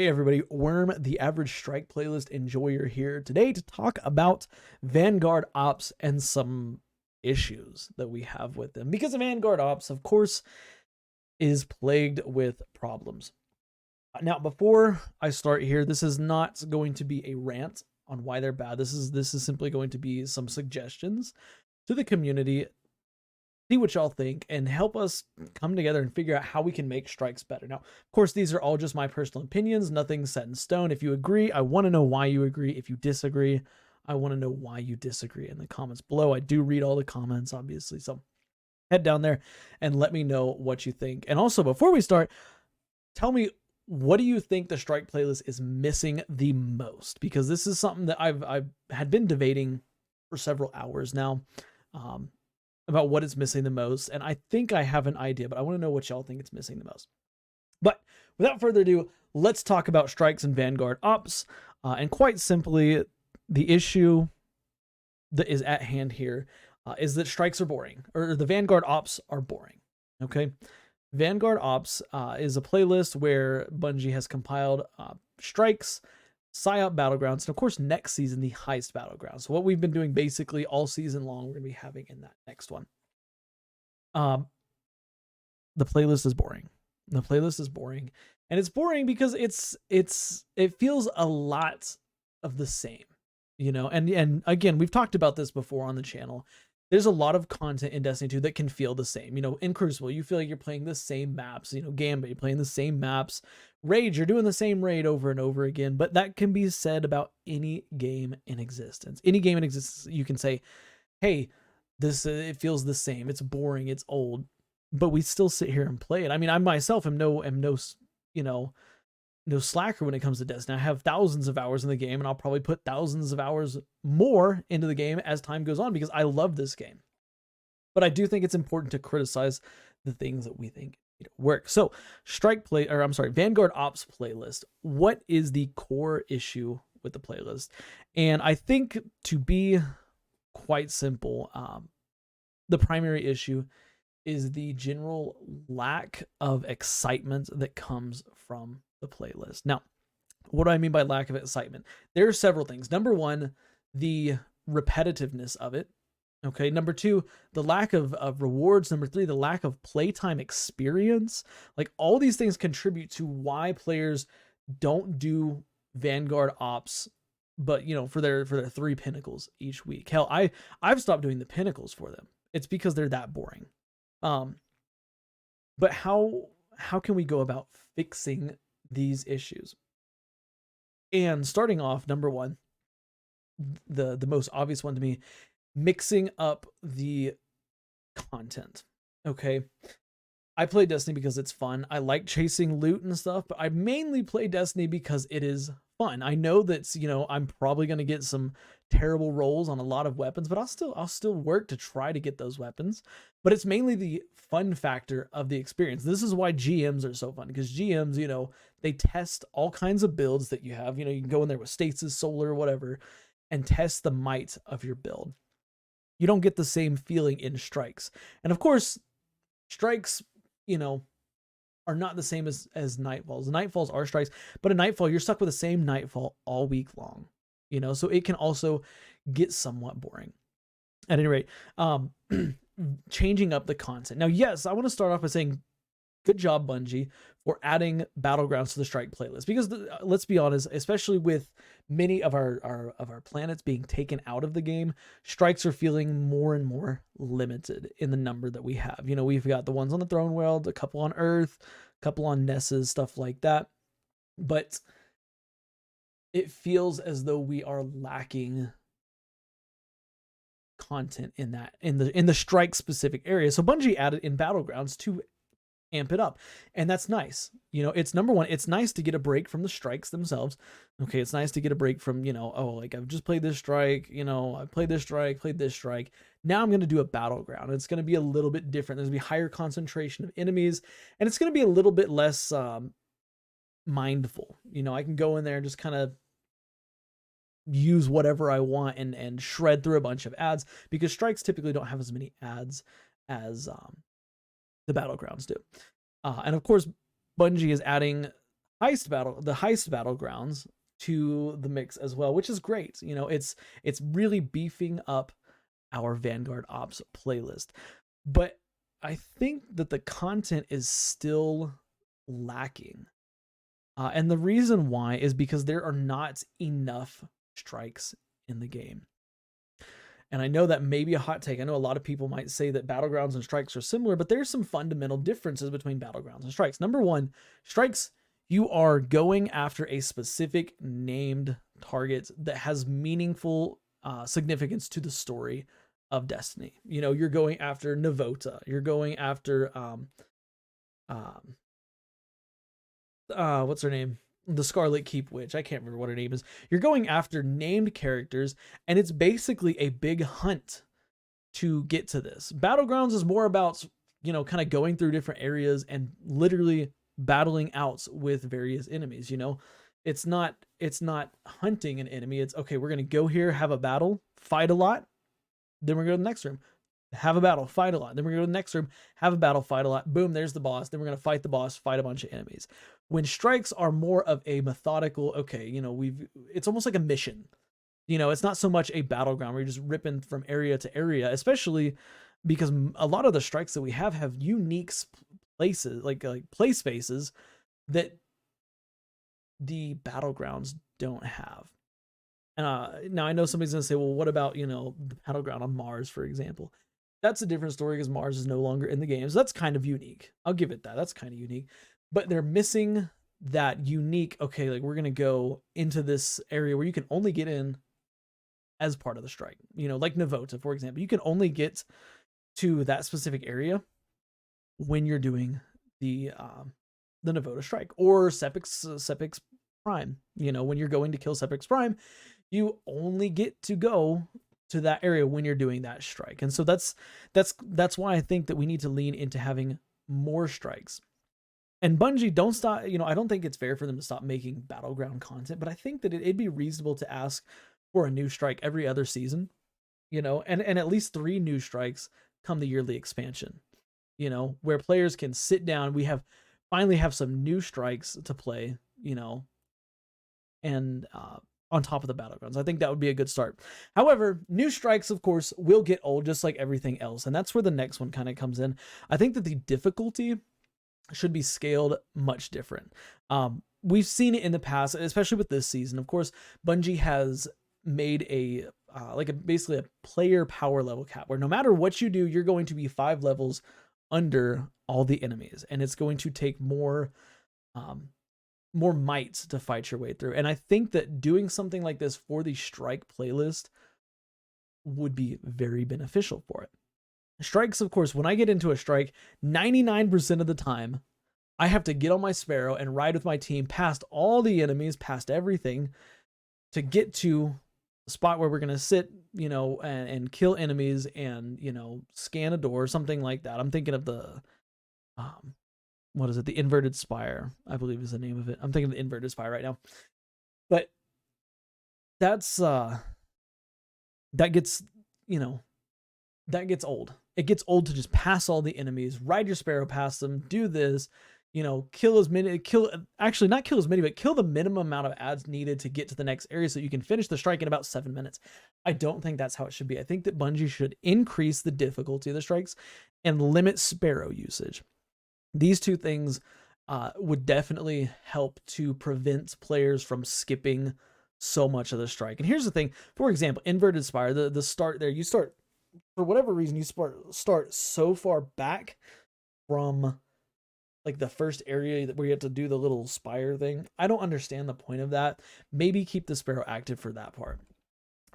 Hey everybody, Worm, the Average Strike Playlist Enjoyer here today to talk about Vanguard Ops and some issues that we have with them. Because Vanguard Ops, of course, is plagued with problems. Now, before I start here, this is not going to be a rant on why they're bad. This is simply going to be some suggestions to the community, see what y'all think, and help us come together and figure out how we can make strikes better. Now, of course, these are all just my personal opinions, nothing set in stone. If you agree, I want to know why you agree. If you disagree, I want to know why you disagree in the comments below. I do read all the comments, obviously, so head down there and let me know what you think. And also, before we start, tell me, what do you think the strike playlist is missing the most? Because this is something that I've had been debating for several hours now. About what it's missing the most, and I think I have an idea, but I want to know what y'all think it's missing the most. But without further ado, let's talk about strikes and Vanguard Ops, and quite simply, the issue that is at hand here is that strikes are boring, or the Vanguard Ops are boring, okay? Vanguard Ops is a playlist where Bungie has compiled strikes, PSYOP Battlegrounds, and of course next season the Heist Battlegrounds. So what we've been doing basically all season long, we're going to be having in that next one. The playlist is boring. The playlist is boring, and it's boring because it feels a lot of the same, you know. And again, we've talked about this before on the channel. There's a lot of content in Destiny 2 that can feel the same. You know, in Crucible, you feel like you're playing the same maps. You know, Gambit, you're playing the same maps. Rage, you're doing the same raid over and over again. But that can be said about any game in existence. Any game in existence, you can say, hey, this it feels the same. It's boring. It's old. But we still sit here and play it. I mean, I myself am no slacker when it comes to Destiny. I have thousands of hours in the game, and I'll probably put thousands of hours more into the game as time goes on because I love this game. But I do think it's important to criticize the things that we think work. So, Vanguard Ops playlist. What is the core issue with the playlist? And I think, to be quite simple, the primary issue is the general lack of excitement that comes from the playlist. Now, what do I mean by lack of excitement? There are several things. Number one, the repetitiveness of it. Okay. Number two, the lack of rewards. Number three, the lack of playtime experience. Like, all these things contribute to why players don't do Vanguard Ops, but for their 3 pinnacles each week. Hell, I've stopped doing the pinnacles for them. It's because they're that boring. But how can we go about fixing these issues? And starting off, number one, the most obvious one to me, mixing up the content. Okay, I play Destiny because it's fun. I like chasing loot and stuff, but I mainly play Destiny because it is fun. I know that I'm probably going to get some terrible rolls on a lot of weapons, but I'll still work to try to get those weapons. But it's mainly the fun factor of the experience. This is why GMs are so fun, because GMs, they test all kinds of builds that you have. You can go in there with stasis, solar, whatever, and test the might of your build. You don't get the same feeling in strikes. And of course, strikes, are not the same as nightfalls. Nightfalls are strikes, but a nightfall, you're stuck with the same nightfall all week long, so it can also get somewhat boring. At any rate, changing up the content. Now, yes, I want to start off by saying good job, Bungie, for adding Battlegrounds to the strike playlist, because let's be honest, especially with many of our planets being taken out of the game, strikes are feeling more and more limited in the number that we have. We've got the ones on the Throne World, a couple on Earth, a couple on Nessus, stuff like that. But it feels as though we are lacking content in the strike specific area. So Bungie added in Battlegrounds to amp it up, and that's nice. It's number one, it's nice to get a break from the strikes themselves. Okay, it's nice to get a break from I've just played this strike, I played this strike, now I'm going to do a battleground. It's going to be a little bit different. There's going to be higher concentration of enemies, and it's going to be a little bit less mindful. I can go in there and just kind of use whatever I want and shred through a bunch of ads, because strikes typically don't have as many ads as the Battlegrounds do. And of course, Bungie is adding the heist battlegrounds to the mix as well, which is great. You know, it's really beefing up our Vanguard Ops playlist. But I think that the content is still lacking. And the reason why is because there are not enough strikes in the game. And I know that may be a hot take. I know a lot of people might say that battlegrounds and strikes are similar, but there's some fundamental differences between battlegrounds and strikes. Number one, strikes, you are going after a specific named target that has meaningful significance to the story of Destiny. You know, you're going after Navota. You're going after what's her name? The Scarlet Keep Witch. I can't remember what her name is. You're going after named characters, and it's basically a big hunt to get to this. Battlegrounds is more about, you know, kind of going through different areas and literally battling out with various enemies. You know, it's not hunting an enemy. It's okay, we're gonna go here, have a battle, fight a lot, then we're gonna go to the next room, have a battle, fight a lot, then we're gonna go to the next room, have a battle, fight a lot, boom, there's the boss, then we're gonna fight the boss, fight a bunch of enemies. When strikes are more of a methodical, okay, you know, it's almost like a mission. You know, it's not so much a battleground where you're just ripping from area to area, especially because a lot of the strikes that we have unique places, like play spaces that the battlegrounds don't have. Now I know somebody's gonna say, well, what about, you know, the battleground on Mars, for example? That's a different story because Mars is no longer in the game. So that's kind of unique. I'll give it that. That's kind of unique. But they're missing that unique, okay, like we're going to go into this area where you can only get in as part of the strike. You know, like Navota, for example. You can only get to that specific area when you're doing the Navota strike. Or Sepix Prime. You know, when you're going to kill Sepix Prime, you only get to go to that area when you're doing that strike. And so that's why I think that we need to lean into having more strikes. And Bungie, don't stop, you know, I don't think it's fair for them to stop making battleground content, but I think that it'd be reasonable to ask for a new strike every other season, you know, and at least 3 new strikes come the yearly expansion, you know, where players can sit down. We finally have some new strikes to play, you know, and on top of the battlegrounds. I think that would be a good start. However, new strikes, of course, will get old just like everything else. And that's where the next one kind of comes in. I think that the difficulty should be scaled much different. We've seen it in the past, especially with this season. Of course, Bungie has made basically a player power level cap where no matter what you do, you're going to be 5 levels under all the enemies, and it's going to take more might to fight your way through. And I think that doing something like this for the strike playlist would be very beneficial for it. Strikes, of course, when I get into a strike, 99% of the time, I have to get on my Sparrow and ride with my team past all the enemies, past everything, to get to the spot where we're going to sit, you know, and kill enemies and, you know, scan a door, something like that. I'm thinking of the, what is it? The Inverted Spire, I believe is the name of it. I'm thinking of the Inverted Spire right now. But that's, that gets, you know, that gets old. It gets old to just pass all the enemies, ride your Sparrow past them, do this, you know, actually not kill as many, but kill the minimum amount of ads needed to get to the next area so you can finish the strike in about 7 minutes. I don't think that's how it should be. I think that Bungie should increase the difficulty of the strikes and limit Sparrow usage. These two things would definitely help to prevent players from skipping so much of the strike. And here's the thing, for example, Inverted Spire, the start there, you start, for whatever reason, you start so far back from like the first area where you have to do the little spire thing. I don't understand the point of that. Maybe keep the Sparrow active for that part.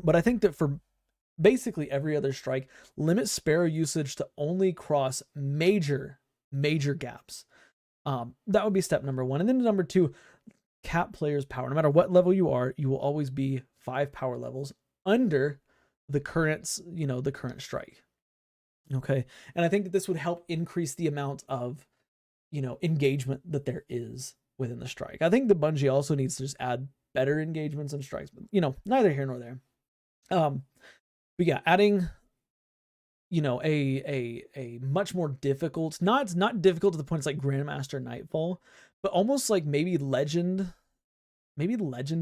But I think that for basically every other strike, limit Sparrow usage to only cross major gaps. That would be step number 1. And then number 2, cap players' power. No matter what level you are, you will always be 5 power levels under the current strike. Okay. And I think that this would help increase the amount of, you know, engagement that there is within the strike. I think the Bungie also needs to just add better engagements and strikes, but, you know, neither here nor there. But yeah, adding, you know, a much more difficult, not difficult to the point it's like Grandmaster Nightfall, but almost like maybe legend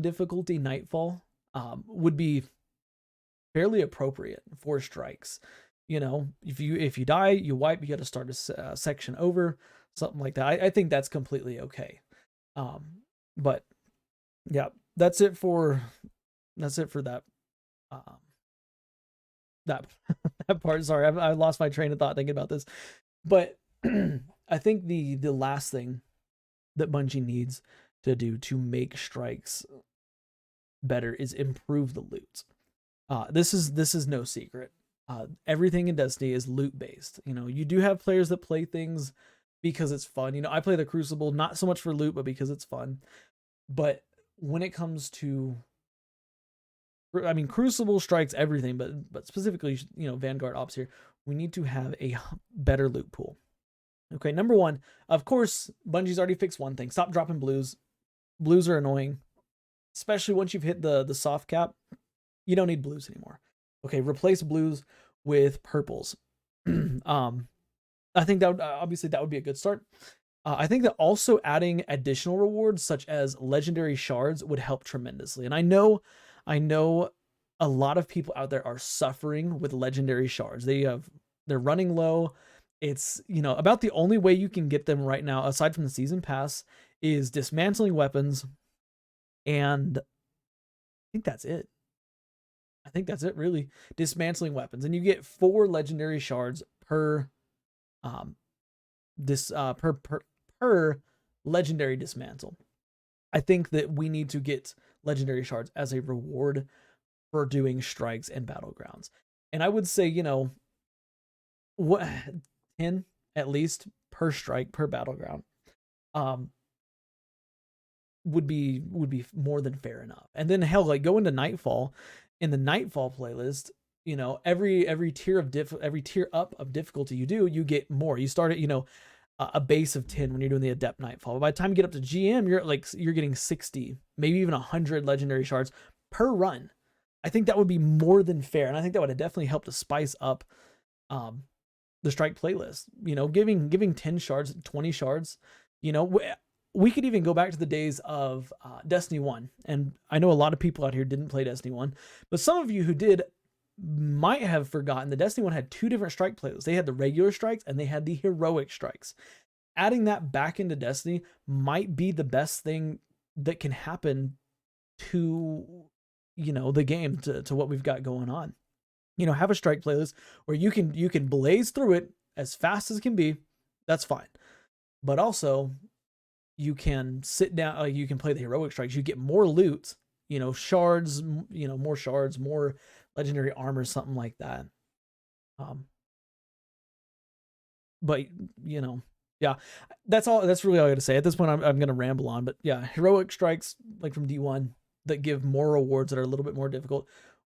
difficulty Nightfall would be fairly appropriate for strikes. You know, if you die, you wipe, you got to start a section over, something like that. I think that's completely okay. But yeah, that's it for that that that part. Sorry, I lost my train of thought thinking about this. But I think the last thing that Bungie needs to do to make strikes better is improve the loot. This is no secret. Everything in Destiny is loot based. You know, you do have players that play things because it's fun. You know, I play the Crucible not so much for loot, but because it's fun. But when it comes to, I mean, Crucible strikes everything, but specifically, you know, Vanguard Ops here, we need to have a better loot pool. Okay, number one, of course, Bungie's already fixed one thing. Stop dropping blues. Blues are annoying, especially once you've hit the soft cap. You don't need blues anymore. Okay, replace blues with purples. I think that would, obviously that would be a good start. I think that also adding additional rewards such as legendary shards would help tremendously. And I know a lot of people out there are suffering with legendary shards. They're running low. It's, you know, about the only way you can get them right now, aside from the season pass, is dismantling weapons. And I think that's it. Really. Dismantling weapons. And you get 4 legendary shards per per legendary dismantle. I think that we need to get legendary shards as a reward for doing strikes and battlegrounds. And I would say, you know, what 10 at least per strike per battleground would be more than fair enough. And then hell, like go into Nightfall. In the Nightfall playlist, you know, every tier up of difficulty you do, you get more. You start at, you know, a base of 10 when you're doing the Adept Nightfall. But by the time you get up to GM, you're getting 60, maybe even 100 legendary shards per run. I think that would be more than fair, and I think that would have definitely helped to spice up the strike playlist. You know, giving 10 shards, 20 shards. You know, we could even go back to the days of Destiny 1. And I know a lot of people out here didn't play Destiny 1, but some of you who did might have forgotten that Destiny 1 had 2 different strike playlists. They had the regular strikes and they had the heroic strikes. Adding that back into Destiny might be the best thing that can happen to, you know, the game, to what we've got going on. You know, have a strike playlist where you can blaze through it as fast as can be. That's fine. But also, you can sit down, you can play the heroic strikes, you get more loot, you know, shards, you know, more shards, more legendary armor, something like that. But you know, yeah, that's really all I gotta say. At this point, I'm gonna ramble on, but yeah, heroic strikes like from D1 that give more rewards that are a little bit more difficult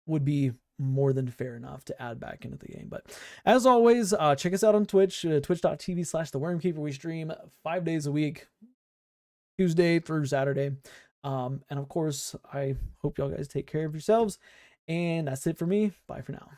would be more than fair enough to add back into the game. But as always, check us out on Twitch, twitch.tv/thewormkeeper. We stream 5 days a week, Tuesday through Saturday. And of course, I hope y'all guys take care of yourselves. And that's it for me. Bye for now.